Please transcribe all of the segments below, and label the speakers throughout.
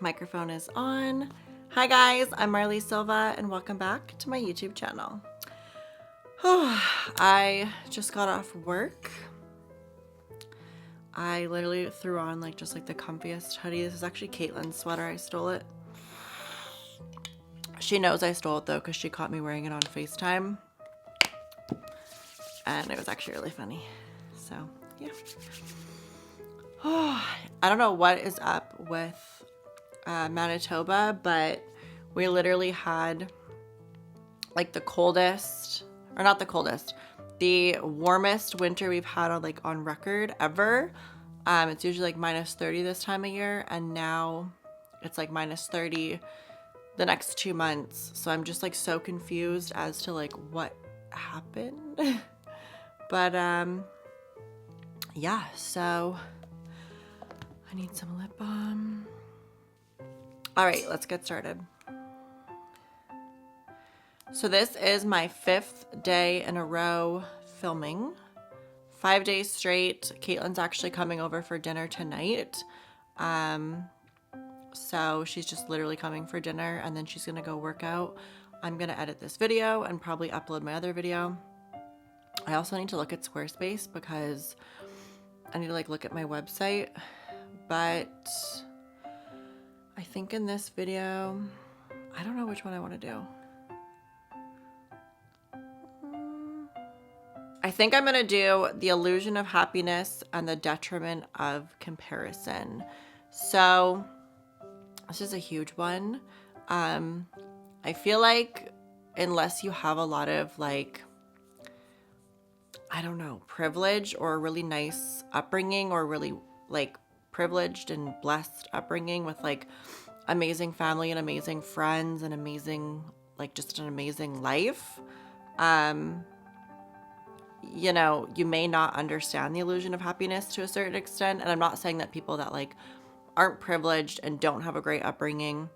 Speaker 1: Microphone is on. Hi guys, I'm Marley Silva and welcome back to my YouTube channel. I just got off work. I literally threw on just the comfiest hoodie. This is actually Caitlyn's sweater. I stole it. She knows I stole it though because she caught me wearing it on FaceTime. And it was actually really funny. So yeah. I don't know what is up with Manitoba, but we literally had the coldest, or not the coldest, the warmest winter we've had on record ever. It's usually -30 this time of year, and now it's -30 the next 2 months. So I'm just so confused as to what happened. But yeah, so I need some lip balm. All right, let's get started. So this is my 5th day in a row filming. 5 days straight. Caitlyn's actually coming over for dinner tonight. So she's just literally coming for dinner and then she's gonna go work out. I'm gonna edit this video and probably upload my other video. I also need to look at Squarespace because I need to look at my website, but I think in this video, I don't know which one I want to do. I think I'm going to do the illusion of happiness and the detriment of comparison. So this is a huge one. I feel like unless you have a lot of I don't know, privilege or a really nice upbringing or really privileged and blessed upbringing with amazing family and amazing friends and amazing just an amazing life, you know, you may not understand the illusion of happiness to a certain extent. And I'm not saying that people that aren't privileged and don't have a great upbringing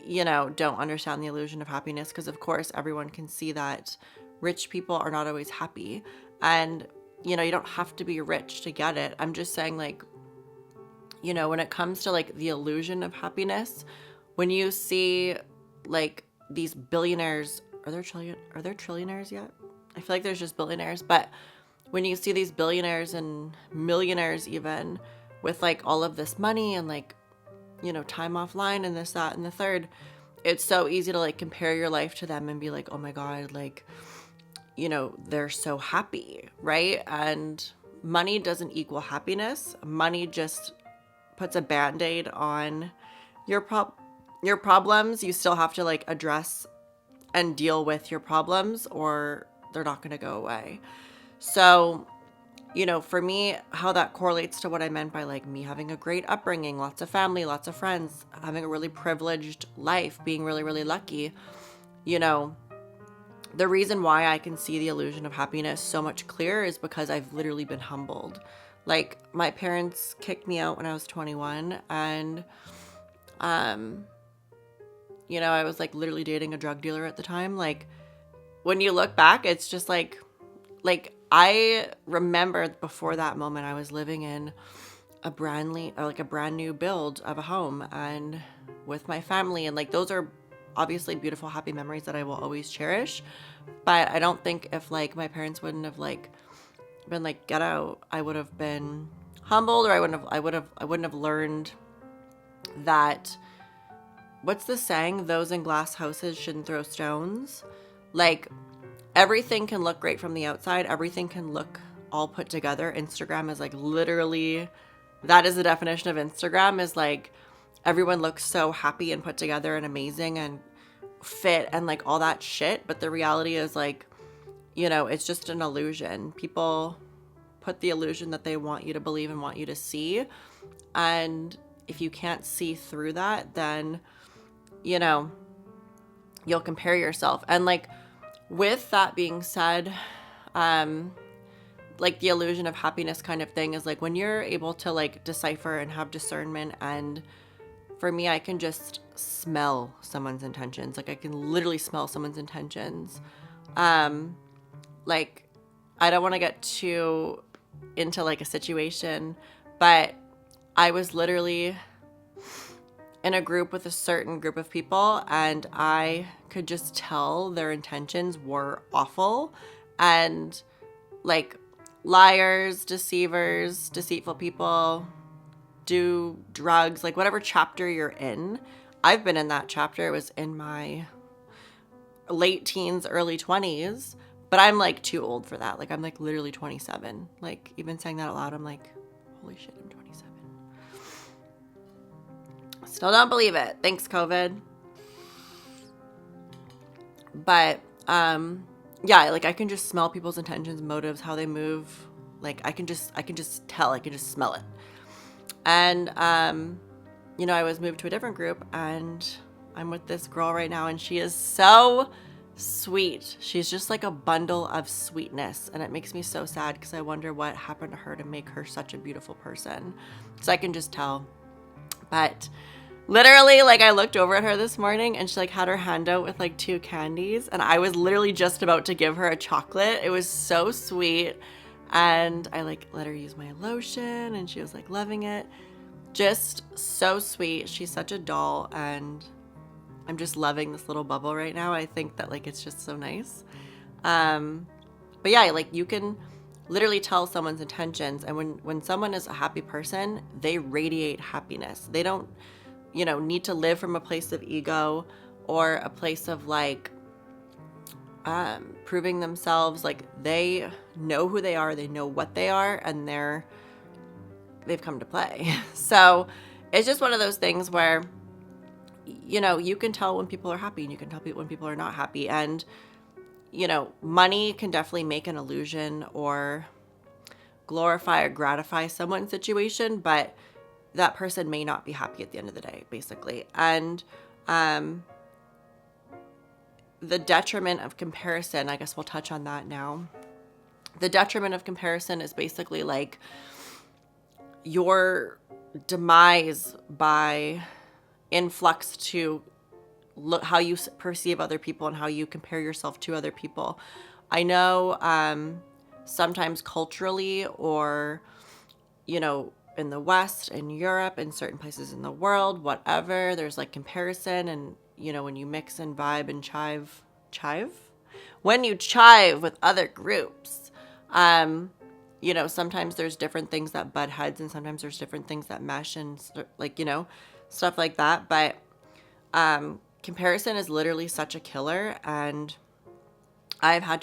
Speaker 1: you know, don't understand the illusion of happiness, because of course everyone can see that rich people are not always happy, and you know, you don't have to be rich to get it. I'm just saying you know, when it comes to the illusion of happiness, when you see these billionaires, are there trillionaires yet? I feel like there's just billionaires, but when you see these billionaires and millionaires even with all of this money and you know, time offline and this, that, and the third, it's so easy to compare your life to them and be oh my God, you know, they're so happy, right? And money doesn't equal happiness. Money just puts a band-aid on your problems. You still have to address and deal with your problems or they're not going to go away. So, you know, for me, how that correlates to what I meant by me having a great upbringing, lots of family, lots of friends, having a really privileged life, being really, really lucky, you know, the reason why I can see the illusion of happiness so much clearer is because I've literally been humbled. My parents kicked me out when I was 21, and you know, I was literally dating a drug dealer at the time. When you look back, it's just I remember before that moment I was living in a brand new build of a home and with my family, and those are obviously beautiful, happy memories that I will always cherish. But I don't think if my parents wouldn't have been get out, I would have been humbled, or I wouldn't have learned that, what's the saying, those in glass houses shouldn't throw stones. Everything can look great from the outside, everything can look all put together. Instagram is literally, that is the definition of Instagram, is everyone looks so happy and put together and amazing and fit and all that shit. But the reality is you know, it's just an illusion. People put the illusion that they want you to believe and want you to see. And if you can't see through that, then, you know, you'll compare yourself. And with that being said, the illusion of happiness kind of thing is when you're able to decipher and have discernment. And for me, I can just smell someone's intentions. I can literally smell someone's intentions. I don't want to get too into a situation, but I was literally in a group with a certain group of people, and I could just tell their intentions were awful and like liars, deceivers, deceitful people, do drugs, like whatever chapter you're in. I've been in that chapter. It was in my late teens, early 20s, but I'm like too old for that. Like I'm like literally 27. Like even saying that out loud, I'm like, holy shit, I'm 27. Still don't believe it. Thanks, COVID. But yeah, like I can just smell people's intentions, motives, how they move. Like I can just tell, I can just smell it. And you know, I was moved to a different group, and I'm with this girl right now, and she is so sweet. She's just like a bundle of sweetness, and it makes me so sad because I wonder what happened to her to make her such a beautiful person. So I can just tell. But literally, like I looked over at her this morning, and she like had her hand out with like 2 candies, and I was literally just about to give her a chocolate. It was so sweet. And I like let her use my lotion, and she was like loving it. Just so sweet. She's such a doll, and I'm just loving this little bubble right now. I think that like it's just so nice. But yeah, like you can literally tell someone's intentions, and when someone is a happy person, they radiate happiness. They don't, you know, need to live from a place of ego or a place of like proving themselves. Like they know who they are, they know what they are, and they've come to play. So it's just one of those things where, you know, you can tell when people are happy, and you can tell when people are not happy. And, you know, money can definitely make an illusion or glorify or gratify someone's situation, but that person may not be happy at the end of the day, basically. And the detriment of comparison, I guess we'll touch on that now. The detriment of comparison is basically like your demise by influx to look how you perceive other people and how you compare yourself to other people. I know sometimes culturally, or, you know, in the West, in Europe, in certain places in the world, whatever, there's like comparison. And, you know, when you mix and vibe and chive? When you chive with other groups, you know, sometimes there's different things that butt heads, and sometimes there's different things that mesh, and like, you know, stuff like that. But comparison is literally such a killer, and I've had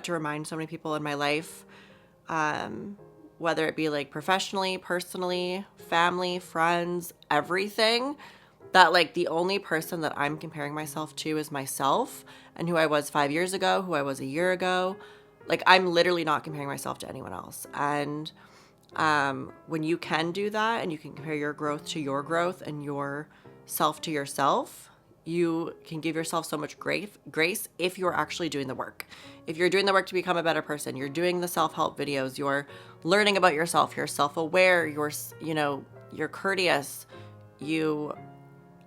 Speaker 1: to remind so many people in my life, whether it be like professionally, personally, family, friends, everything, that like the only person that I'm comparing myself to is myself, and who I was 5 years ago, who I was a year ago. Like I'm literally not comparing myself to anyone else. And when you can do that, and you can compare your growth to your growth and yourself to yourself, you can give yourself so much grace if you're actually doing the work. If you're doing the work to become a better person, you're doing the self-help videos, you're learning about yourself, you're self-aware, you're courteous, you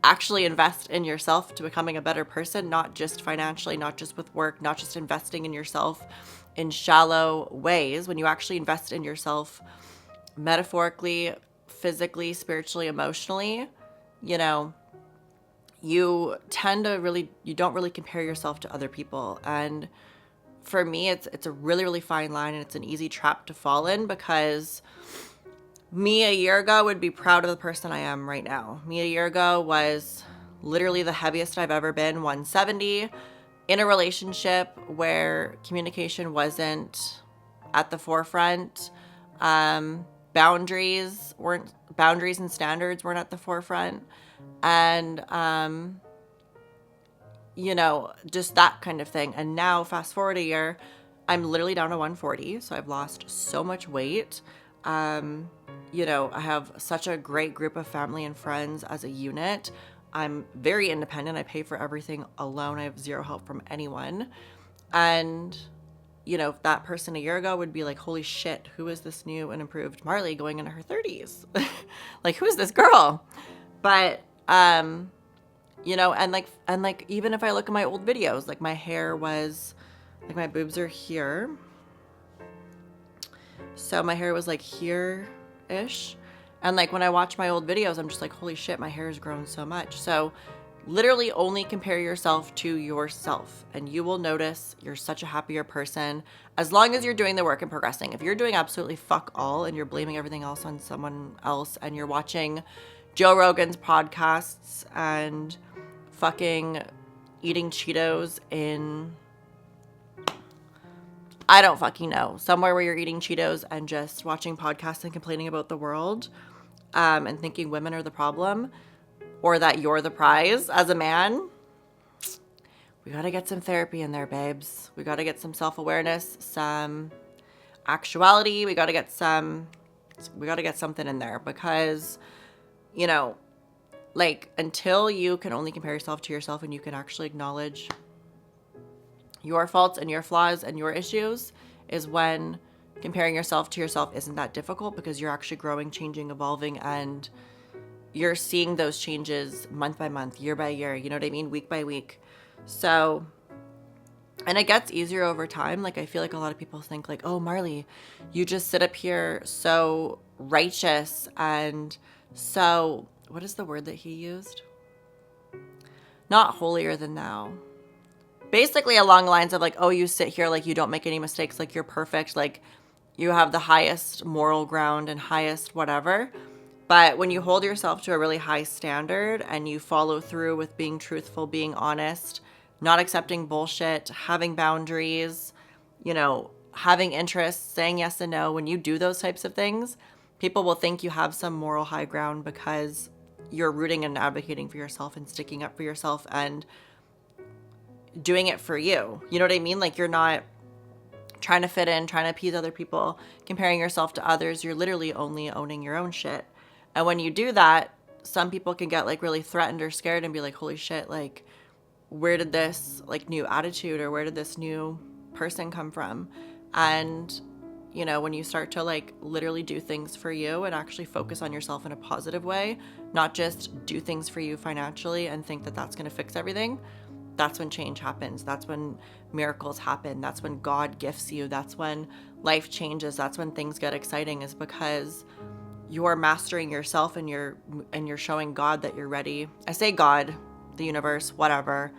Speaker 1: actually invest in yourself to becoming a better person, not just financially, not just with work, not just investing in yourself in shallow ways. When you actually invest in yourself metaphorically, physically, spiritually, emotionally, you know, you don't really compare yourself to other people. And for me, it's a really, really fine line, and it's an easy trap to fall in, because me a year ago would be proud of the person I am right now. Me a year ago was literally the heaviest I've ever been, 170, in a relationship where communication wasn't at the forefront. Boundaries and standards weren't at the forefront. And, you know, just that kind of thing. And now fast forward a year, I'm literally down to 140. So I've lost so much weight. You know, I have such a great group of family and friends as a unit. I'm very independent. I pay for everything alone. I have zero help from anyone. And, you know, that person a year ago would be like, holy shit, who is this new and improved Marley going into her 30s? Like, who is this girl? But, you know, and like, even if I look at my old videos, like my hair was, like my boobs are here. So my hair was like here-ish. And like when I watch my old videos, I'm just like, holy shit, my hair has grown so much. So literally only compare yourself to yourself and you will notice you're such a happier person as long as you're doing the work and progressing. If you're doing absolutely fuck all and you're blaming everything else on someone else and you're watching Joe Rogan's podcasts and fucking eating Cheetos in, I don't fucking know, somewhere where you're eating Cheetos and just watching podcasts and complaining about the world, and thinking women are the problem or that you're the prize as a man, we got to get some therapy in there, babes. We got to get some self-awareness, some actuality. We got to get something in there because, you know, like until you can only compare yourself to yourself and you can actually acknowledge your faults and your flaws and your issues is when comparing yourself to yourself isn't that difficult because you're actually growing, changing, evolving, and you're seeing those changes month by month, year by year, you know what I mean? Week by week. So, and it gets easier over time. Like I feel like a lot of people think like, oh, Marley, you just sit up here so righteous and so, what is the word that he used? Not holier than thou. Basically along the lines of like, oh, you sit here like you don't make any mistakes, like you're perfect, like you have the highest moral ground and highest whatever. But when you hold yourself to a really high standard and you follow through with being truthful, being honest, not accepting bullshit, having boundaries, you know, having interests, saying yes and no, when you do those types of things, people will think you have some moral high ground because you're rooting and advocating for yourself and sticking up for yourself and doing it for you. You know what I mean? Like you're not trying to fit in, trying to appease other people, comparing yourself to others. You're literally only owning your own shit. And when you do that, some people can get like really threatened or scared and be like, holy shit, like where did this like new attitude or where did this new person come from? And you know, when you start to like literally do things for you and actually focus on yourself in a positive way, not just do things for you financially and think that that's going to fix everything, that's when change happens. That's when miracles happen. That's when God gifts you. That's when life changes. That's when things get exciting, is because you're mastering yourself and you're showing God that you're ready. I say God, the universe, whatever,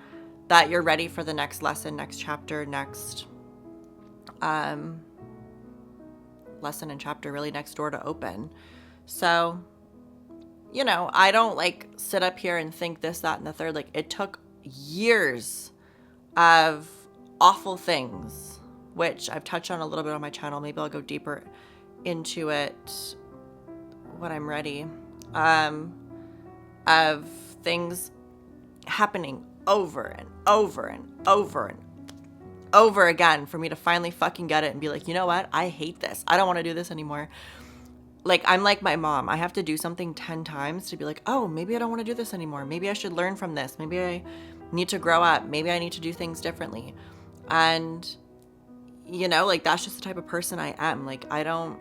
Speaker 1: that you're ready for the next lesson, next chapter, next lesson and chapter, really next door to open. So, you know, I don't like sit up here and think this, that, and the third. Like it took years of awful things, which I've touched on a little bit on my channel. Maybe I'll go deeper into it when I'm ready, of things happening over and over and over and over again for me to finally fucking get it and be like, you know what? I hate this. I don't want to do this anymore. Like, I'm like my mom. I have to do something 10 times to be like, oh, maybe I don't want to do this anymore. Maybe I should learn from this. Maybe I need to grow up. Maybe I need to do things differently. And, you know, like, that's just the type of person I am. Like, I don't,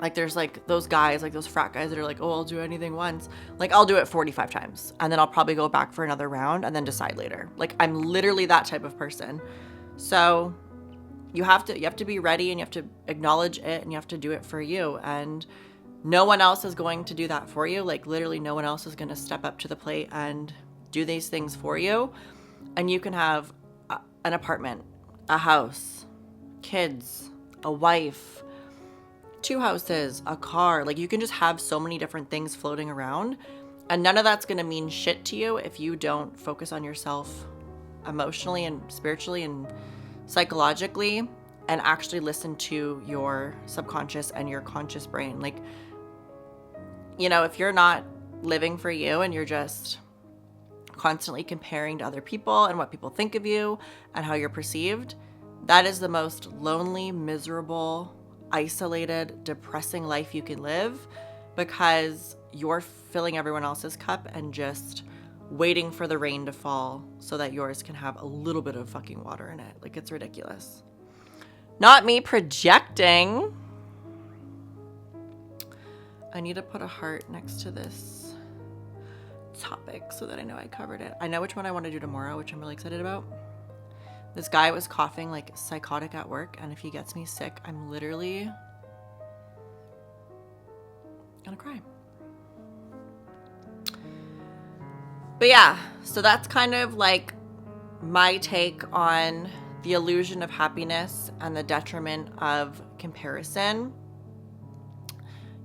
Speaker 1: like, there's like those guys, like those frat guys that are like, oh, I'll do anything once. Like, I'll do it 45 times. And then I'll probably go back for another round and then decide later. Like, I'm literally that type of person. So you have to be ready and you have to acknowledge it and you have to do it for you. And no one else is going to do that for you. Like literally no one else is going to step up to the plate and do these things for you. And you can have an apartment, a house, kids, a wife, 2 houses, a car. Like you can just have so many different things floating around. And none of that's going to mean shit to you if you don't focus on yourself emotionally and spiritually and psychologically and actually listen to your subconscious and your conscious brain. Like, you know, if you're not living for you and you're just constantly comparing to other people and what people think of you and how you're perceived, that is the most lonely, miserable, isolated, depressing life you can live, because you're filling everyone else's cup and just waiting for the rain to fall so that yours can have a little bit of fucking water in it. Like, it's ridiculous. Not me projecting. I need to put a heart next to this topic so that I know I covered it. I know which one I want to do tomorrow, which I'm really excited about. This guy was coughing like psychotic at work, and if he gets me sick, I'm literally gonna cry. But yeah, so that's kind of like my take on the illusion of happiness and the detriment of comparison.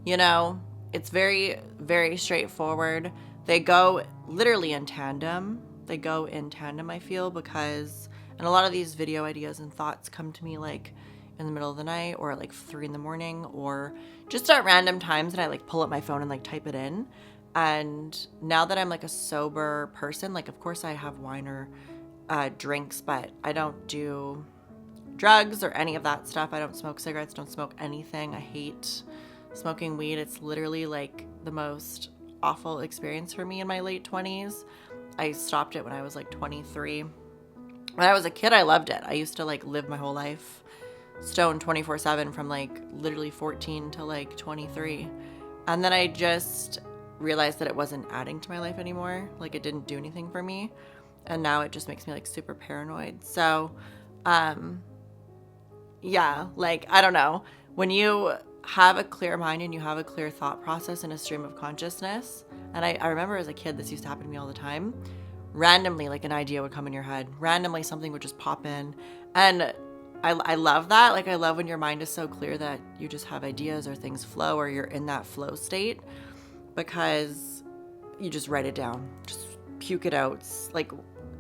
Speaker 1: You know, it's very, very straightforward. They go literally in tandem. They go in tandem, I feel, because, and a lot of these video ideas and thoughts come to me like in the middle of the night or at like 3 a.m. or just at random times, and I like pull up my phone and like type it in. And now that I'm like a sober person, like of course I have wine or drinks, but I don't do drugs or any of that stuff. I don't smoke cigarettes, don't smoke anything. I hate smoking weed. It's literally like the most awful experience for me in my late 20s. I stopped it when I was like 23. When I was a kid, I loved it. I used to like live my whole life stoned 24/7 from like literally 14 to like 23. And then I just realized that it wasn't adding to my life anymore. Like it didn't do anything for me. And now it just makes me like super paranoid. So, yeah, like, I don't know. When you have a clear mind and you have a clear thought process and a stream of consciousness, and I remember as a kid, this used to happen to me all the time. Randomly, like an idea would come in your head. Randomly, something would just pop in. And I love that. Like, I love when your mind is so clear that you just have ideas or things flow or you're in that flow state, because you just write it down. Just puke it out. Like,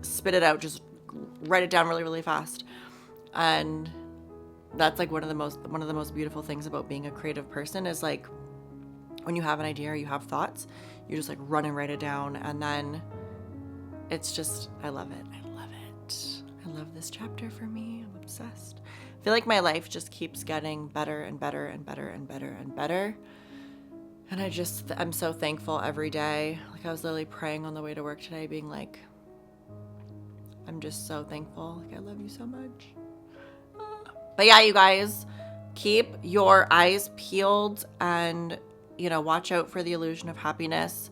Speaker 1: spit it out. Just write it down really, really fast. And that's like one of the most beautiful things about being a creative person is like when you have an idea or you have thoughts, you just like run and write it down, and then it's just, I love it. I love it. I love this chapter for me. I'm obsessed. I feel like my life just keeps getting better and better and better and better and better. And I'm so thankful every day. Like I was literally praying on the way to work today, being like, I'm just so thankful. Like I love you so much. But yeah, you guys, keep your eyes peeled and, you know, watch out for the illusion of happiness.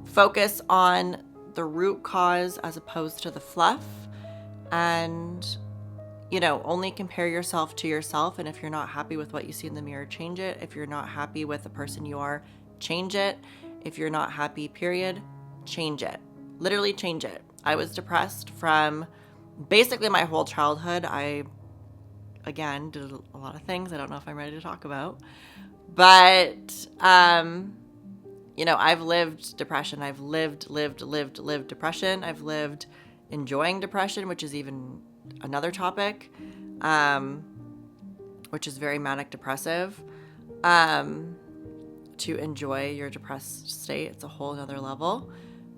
Speaker 1: Focus on the root cause as opposed to the fluff. And, you know, only compare yourself to yourself. And if you're not happy with what you see in the mirror, change it. If you're not happy with the person you are, change it. If you're not happy, period, change it. Literally change it. I was depressed from basically my whole childhood. I, again, did a lot of things I don't know if I'm ready to talk about. But, you know, I've lived depression. I've lived depression. I've lived enjoying depression, which is even another topic, which is very manic depressive. To enjoy your depressed state, it's a whole nother level.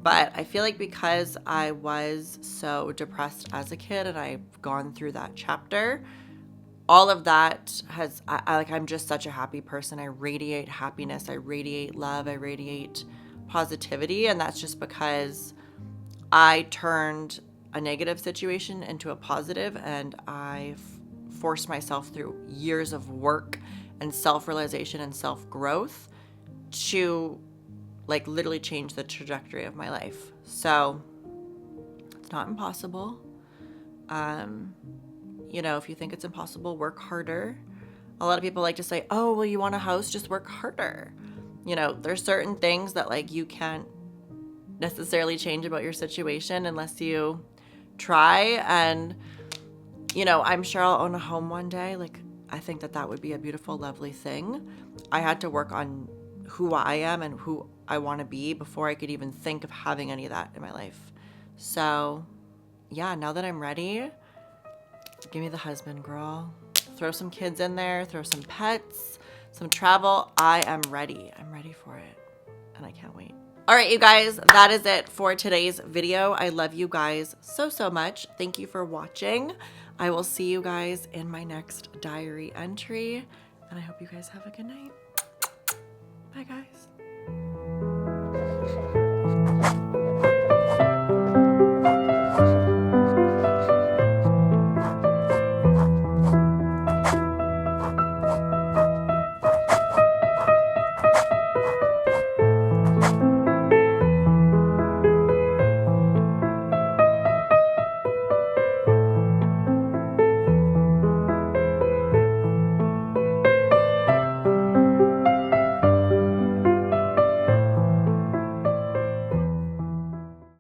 Speaker 1: But I feel like because I was so depressed as a kid and I've gone through that chapter, all of that has, I'm just such a happy person. I radiate happiness. I radiate love. I radiate positivity. And that's just because I turned a negative situation into a positive, and I forced myself through years of work and self-realization and self-growth to like literally change the trajectory of my life. So it's not impossible. You know, if you think it's impossible, work harder. A lot of people like to say, oh, well, you want a house, just work harder. You know, there's certain things that like you can't necessarily change about your situation unless you try. And, you know, I'm sure I'll own a home one day. Like, I think that would be a beautiful, lovely thing. I had to work on who I am and who I want to be before I could even think of having any of that in my life. So yeah, now that I'm ready, give me the husband, girl. Throw some kids in there, throw some pets, some travel. I am ready. I'm ready for it. And I can't wait. All right, you guys, that is it for today's video. I love you guys so, so much. Thank you for watching. I will see you guys in my next diary entry. And I hope you guys have a good night. Bye, guys.